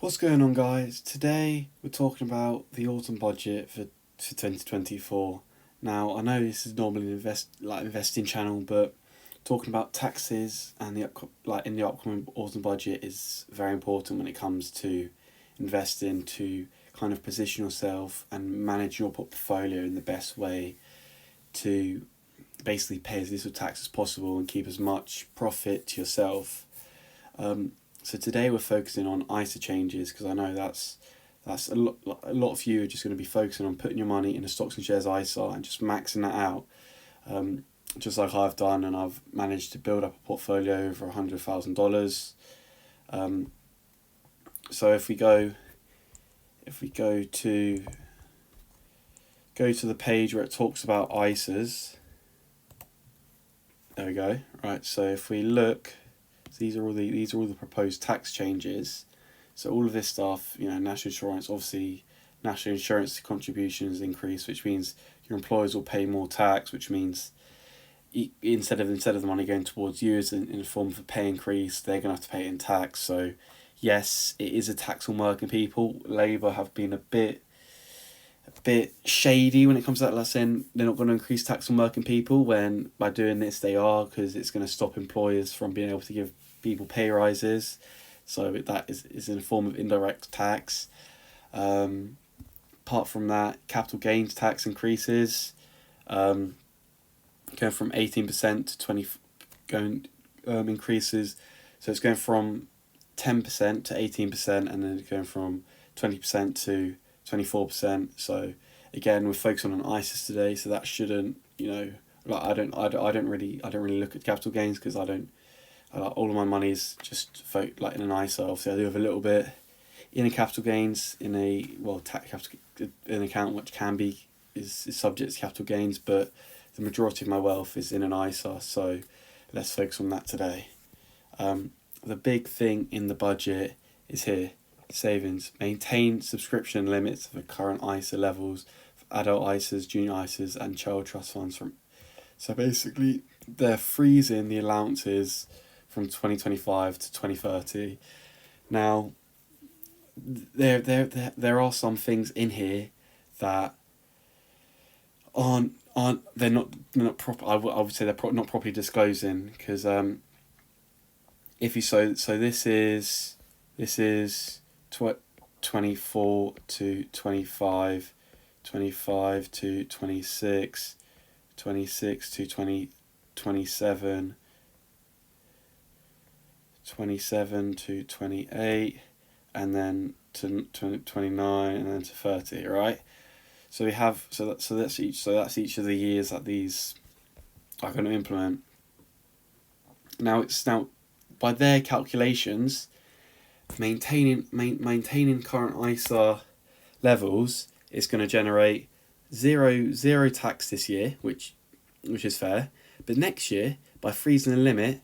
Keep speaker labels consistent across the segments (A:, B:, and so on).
A: What's going on, guys? Today we're talking about the autumn budget for 2024. Now, I know this is normally an investing channel, but talking about taxes and in the upcoming autumn budget is very important when it comes to investing, to kind of position yourself and manage your portfolio in the best way to basically pay as little tax as possible and keep as much profit to yourself. So today we're focusing on ISA changes because I know that's a lot of you are just going to be focusing on putting your money in a stocks and shares ISA and just maxing that out, just like I've done, and I've managed to build up a portfolio over $100,000. So if we go to the page where it talks about ISAs, there we go. Right, so if we look. These are all the proposed tax changes. So all of this stuff, national insurance, obviously, national insurance contributions increase, which means your employers will pay more tax, which means instead of the money going towards you as in the form of a pay increase, they're gonna have to pay it in tax. So yes, it is a tax on working people. Labour have been a bit shady when it comes to that. Like saying they're not going to increase tax on working people, when by doing this they are, because it's going to stop employers from being able to give people pay rises. So that is in a form of indirect tax. Apart from that, capital gains tax increases, going from 18% to 20, increases. So it's going from 10% to 18%, and then going from 20% to 24%. So again, we're focusing on ISIS today, so that shouldn't, I don't really look at capital gains, because all of my money's just in an ISA. Obviously I do have a little bit in a capital gains in a an account which is subject to capital gains, but the majority of my wealth is in an ISA. So let's focus on that today. The big thing in the budget is here: savings. Maintain subscription limits for current ISA levels for adult ISAs, junior ISAs, and child trust funds. So basically, they're freezing the allowances from 2025 to 2030. Now, there are some things in here that aren't they're not proper. I would say they're not properly disclosing, because if you this is 24 to 25, 25 to 26, 26 to 27, 27 to 28, and then to 29, and then to 30, right? So we have that's each of the years that these are going to implement. Now by their calculations, maintaining current ISA levels is going to generate zero tax this year, which is fair. But next year, by freezing the limit,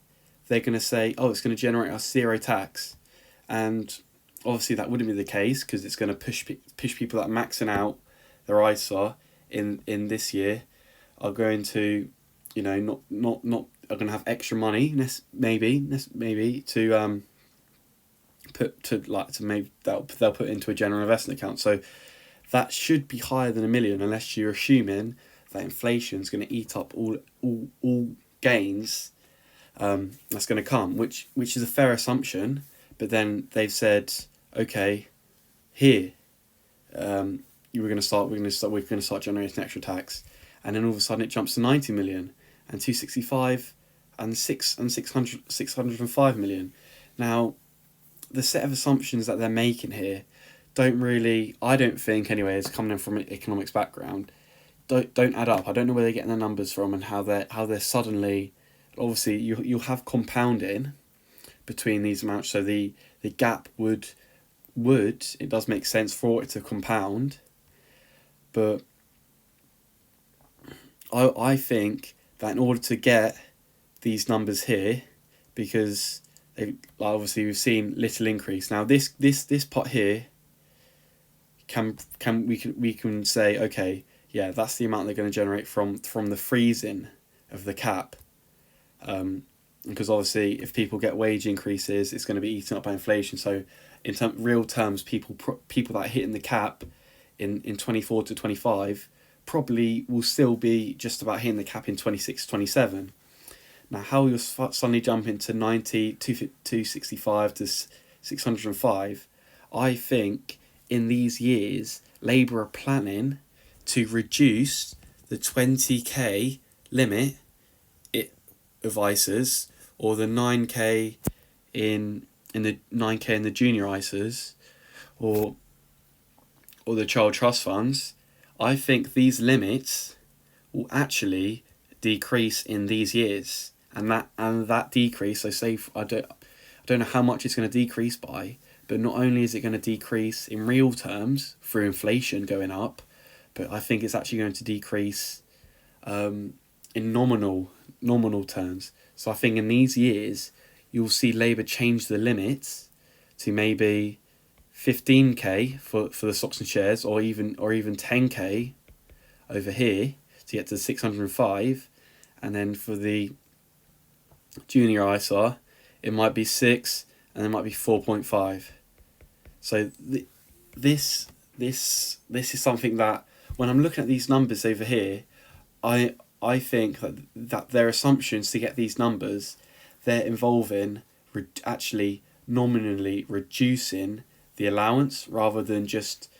A: they're going to say, oh, it's going to generate us zero tax, and obviously that wouldn't be the case, because it's going to push people that are maxing out their ISA in this year are going to, not are going to have extra money maybe to maybe they'll put into a general investment account. So that should be higher than $1 million, unless you're assuming that inflation is going to eat up all gains that's going to come, which is a fair assumption. But then they've said, okay, here, we're going to start generating extra tax, and then all of a sudden it jumps to 90 million and 265 and 605 million. Now, the set of assumptions that they're making here I don't think anyway, it's coming in from an economics background, don't add up. I don't know where they're getting the numbers from, and how they're suddenly, obviously you'll have compounding between these amounts. So the gap would it does make sense for it to compound, but I think that in order to get these numbers here, because obviously we've seen little increase. Now this pot here we can say, okay, yeah, that's the amount they're going to generate from the freezing of the cap, because obviously if people get wage increases, it's going to be eaten up by inflation. So real terms, people that are hitting the cap in 24 to 25 probably will still be just about hitting the cap in 26, 27. Now, how you'll suddenly jump into 90, 265 to 605, I think in these years, Labour are planning to reduce the 20k limit of ISAs, or the 9k in the 9k in the junior ISAs, or the child trust funds. I think these limits will actually decrease in these years, and that decrease, so say I don't know how much it's going to decrease by, but not only is it going to decrease in real terms through inflation going up, but I think it's actually going to decrease in nominal terms. So I think in these years you'll see Labour change the limits to maybe 15k for the stocks and shares, or even 10k over here to get to 605, and then for the junior ISA it might be 6, and it might be 4.5. So this is something that, when I'm looking at these numbers over here, I think that their assumptions to get these numbers, they're involving actually nominally reducing the allowance rather than just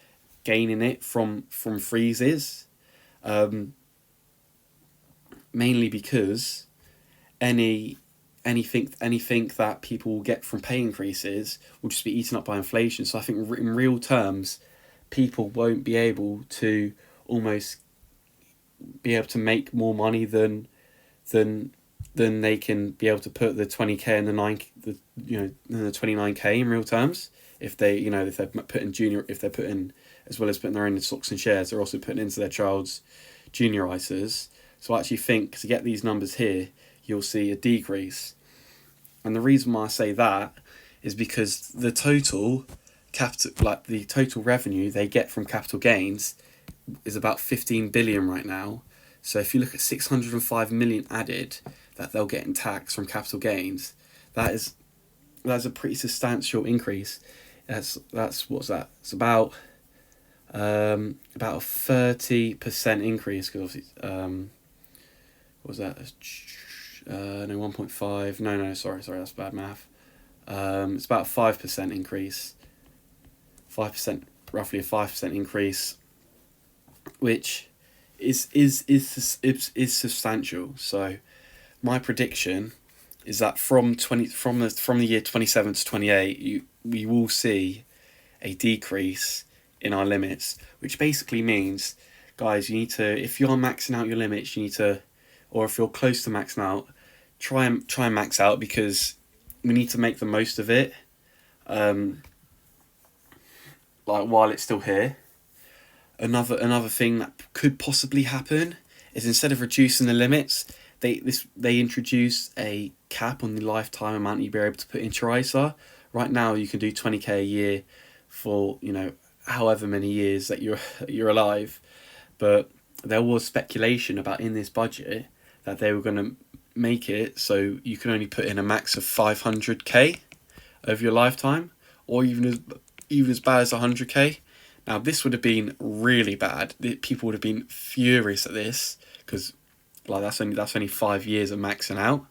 A: gaining it from freezes, mainly because anything that people will get from pay increases will just be eaten up by inflation. So I think in real terms, people won't be able to make more money than they can be able to put the 20k and the 29k in real terms. If they're putting, as well as putting their own stocks and shares, they're also putting into their child's junior ISAs. So I actually think to get these numbers here, you'll see a decrease. And the reason why I say that is because the total revenue they get from capital gains is about 15 billion right now. So if you look at 605 million added that they'll get in tax from capital gains, that's a pretty substantial increase. That's what's that? It's about a 30% increase, because obviously what was that? No, 1.5. No, sorry, that's bad math. It's about a 5% increase. 5%, roughly a 5% increase, which is substantial. So my prediction is that from the year 27 to 28, we will see a decrease in our limits, which basically means, guys, you need to, if you're maxing out your limits, you need to, or if you're close to maxing out, try and max out, because we need to make the most of it, while it's still here. Another thing that could possibly happen is, instead of reducing the limits, they introduce a cap on the lifetime amount you'd be able to put into your ISA. Right now you can do 20k a year for however many years that you're alive, but there was speculation about in this budget that they were going to make it so you can only put in a max of 500k over your lifetime, or even as bad as 100k. Now this would have been really bad. People would have been furious at this, because that's only 5 years of maxing out.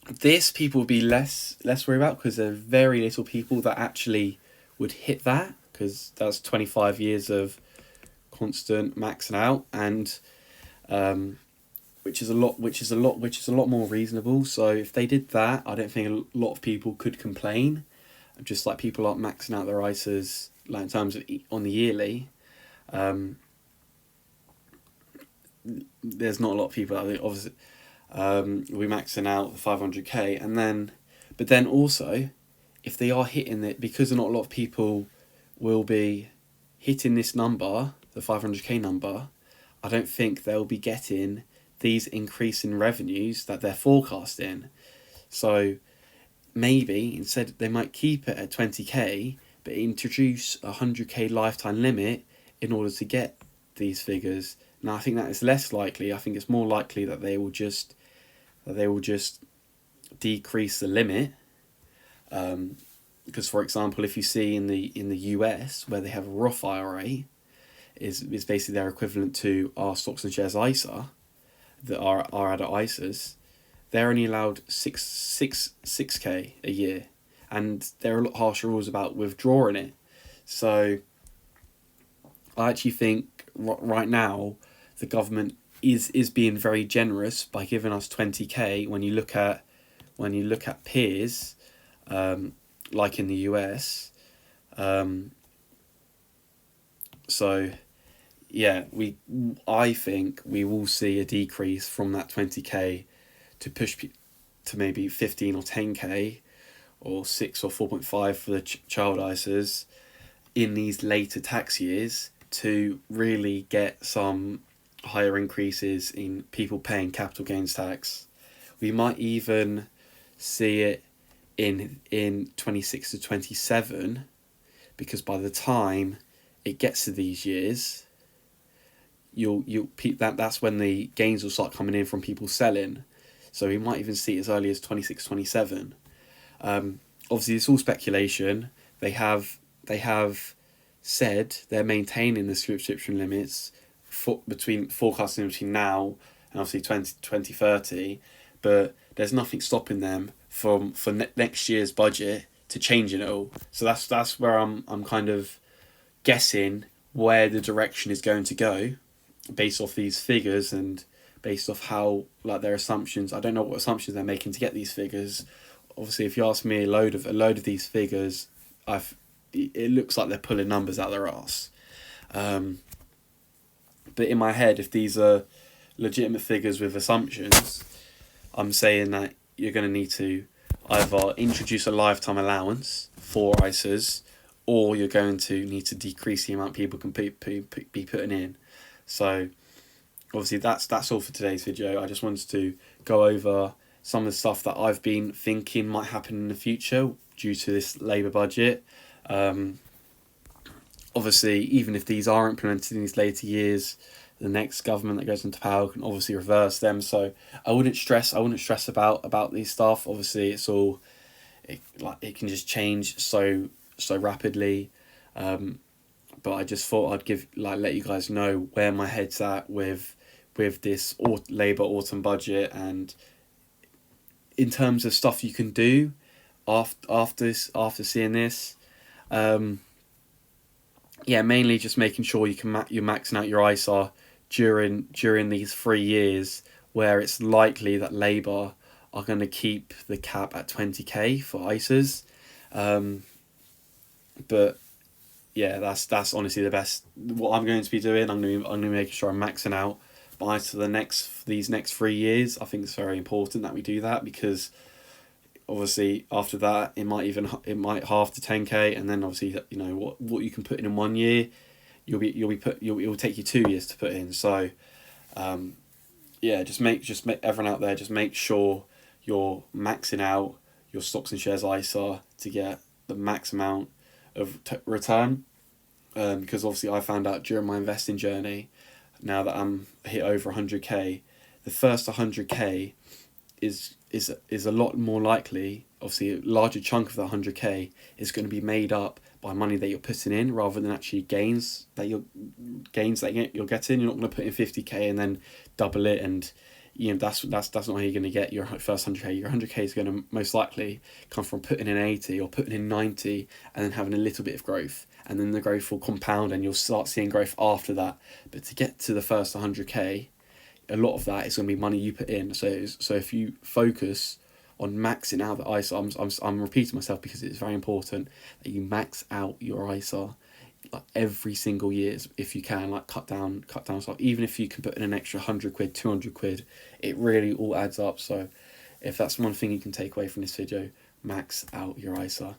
A: This people would be less worried about, because there are very little people that actually would hit that, because that's 25 years of constant maxing out, and which is a lot more reasonable. So if they did that, I don't think a lot of people could complain. Just like people aren't maxing out their ISAs, like in terms of on the yearly. There's not a lot of people that obviously will be maxing out the 500k, but then also, if they are hitting it, because not a lot of people will be hitting this number, the 500k number, I don't think they'll be getting these increasing revenues that they're forecasting. So maybe instead they might keep it at 20k, but introduce a 100k lifetime limit in order to get these figures. Now I think that is less likely. I think it's more likely that they will just decrease the limit, Because, for example, if you see in the US where they have a Roth IRA, is basically their equivalent to our stocks and shares ISA, that are at ISAs, they're only allowed 6K a year, and there are a lot harsher rules about withdrawing it. So I actually think right now the government is being very generous by giving us 20K. When you look at peers, like in the US, so yeah, I think we will see a decrease from that 20K to push to maybe 15 or 10K, or 6 or 4.5 for the child ISAs in these later tax years, to really get some higher increases in people paying capital gains tax. We might even see it in 26 to 27, because by the time it gets to these years, that's when the gains will start coming in from people selling. So we might even see it as early as 26, 27. Obviously, it's all speculation. They have said they're maintaining the subscription limits forecasting between now and obviously 2030, but there's nothing stopping them for next year's budget to change it all. So that's where I'm kind of guessing where the direction is going to go, based off these figures and based off how, like, their assumptions. I don't know what assumptions they're making to get these figures. Obviously, if you ask me, a load of these figures, it looks like they're pulling numbers out their arse. But in my head, if these are legitimate figures with assumptions, I'm saying that you're going to need to either introduce a lifetime allowance for ISAs, or you're going to need to decrease the amount people can be putting in. So obviously that's all for today's video. I just wanted to go over some of the stuff that I've been thinking might happen in the future due to this Labour budget. Obviously, even if these are implemented in these later years, the next government that goes into power can obviously reverse them. So I wouldn't stress about these stuff. Obviously, it can just change so rapidly. But I just thought I'd let you guys know where my head's at with this Labour autumn budget, and in terms of stuff you can do after seeing this. Mainly just making sure you're maxing out your ISA during these 3 years where it's likely that Labour are going to keep the cap at 20K for ISAs. But yeah, that's honestly the best. What I'm going to be doing, I'm going to be making sure I'm maxing out by these next 3 years. I think it's very important that we do that, because obviously after that it might halve to 10K, and then obviously what you can put in 1 year, it will take you 2 years to put in. So just make everyone out there, just make sure you're maxing out your stocks and shares ISA to get the max amount of return. Because obviously I found out during my investing journey, now that I'm hit over 100K, the first 100K is a lot more likely. Obviously, a larger chunk of that 100K is going to be made up by money that you're putting in, rather than actually gains that you're getting. You're not going to put in 50K and then double it, and that's not how you're going to get your first 100K. Your 100K is going to most likely come from putting in 80 or putting in 90 and then having a little bit of growth, and then the growth will compound and you'll start seeing growth after that. But to get to the first 100K, a lot of that is going to be money you put in. So if you focus on maxing out the ISA, I'm repeating myself because it's very important that you max out your ISA like every single year if you can. Like cut down stuff. Even if you can put in an extra 100 quid, 200 quid, it really all adds up. So if that's one thing you can take away from this video, max out your ISA.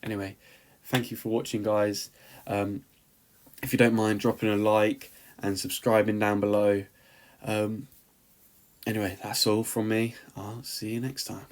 A: Anyway, thank you for watching, guys. If you don't mind dropping a like and subscribing down below. Anyway, that's all from me. I'll see you next time.